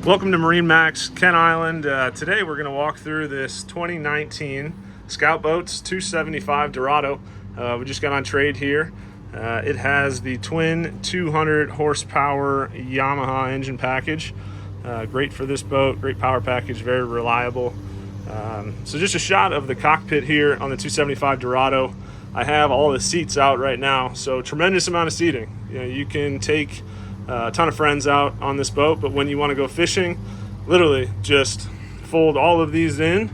Welcome to MarineMax Kent Island. Today we're going to walk through this 2019 Scout Boats 275 Dorado. We just got on trade here. It has the twin 200 horsepower Yamaha engine package. Great for this boat, great power package, very reliable. So just a shot of the cockpit here on the 275 Dorado. I have all the seats out right now, so tremendous amount of seating. You can take a ton of friends out on this boat, but when you want to go fishing, literally just fold all of these in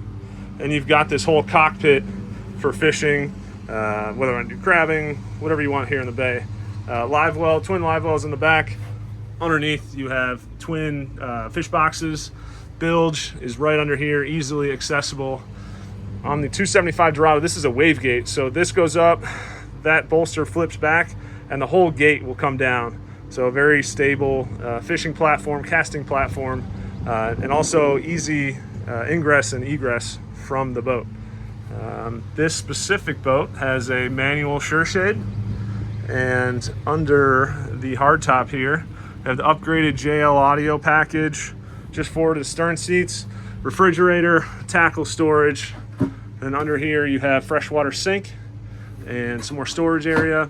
and you've got this whole cockpit for fishing, whether you want to do crabbing, whatever you want here in the bay. Live well, twin live wells in the back. Underneath you have twin fish boxes. Bilge is right under here, easily accessible. On the 275 Dorado, this is a wave gate, so this goes up, that bolster flips back, and the whole gate will come down. So a very stable fishing platform, casting platform, and also easy ingress and egress from the boat. This specific boat has a manual shade, and under the hardtop here, we have the upgraded JL audio package, just forward to the stern seats, refrigerator, tackle storage, and under here you have freshwater sink and some more storage area.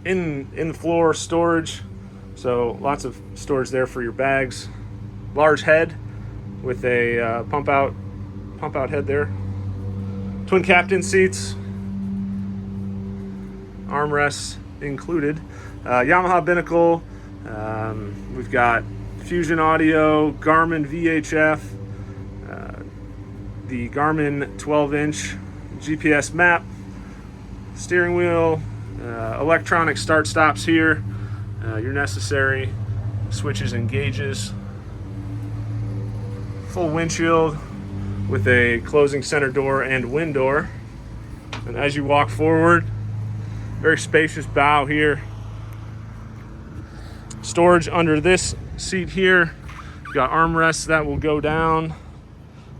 In the floor storage, so lots of storage there for your bags. Large head with a pump out head there. Twin captain seats, armrests included. Yamaha binnacle. We've got Fusion audio, Garmin VHF, the Garmin 12-inch GPS map, steering wheel. Electronic start stops here, your necessary switches and gauges, full windshield with a closing center door and wind door. And as you walk forward, very spacious bow here, storage under this seat here. You've got armrests that will go down,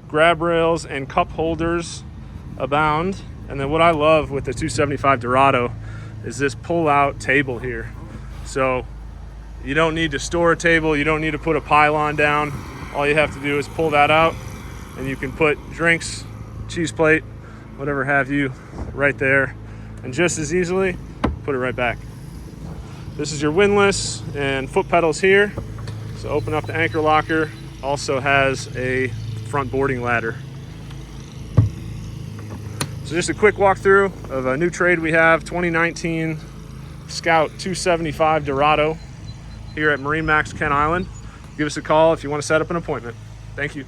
grab rails and cup holders abound. And then what I love with the 275 Dorado is this pull-out table here. So you don't need to store a table, you don't need to put a pylon down. All you have to do is pull that out and you can put drinks, cheese plate, whatever have you, right there. And just as easily, put it right back. This is your windlass and foot pedals here. So open up the anchor locker. Also has a front boarding ladder. So just a quick walkthrough of a new trade we have, 2019 Scout 275 Dorado here at MarineMax Kent Island. Give us a call if you want to set up an appointment. Thank you.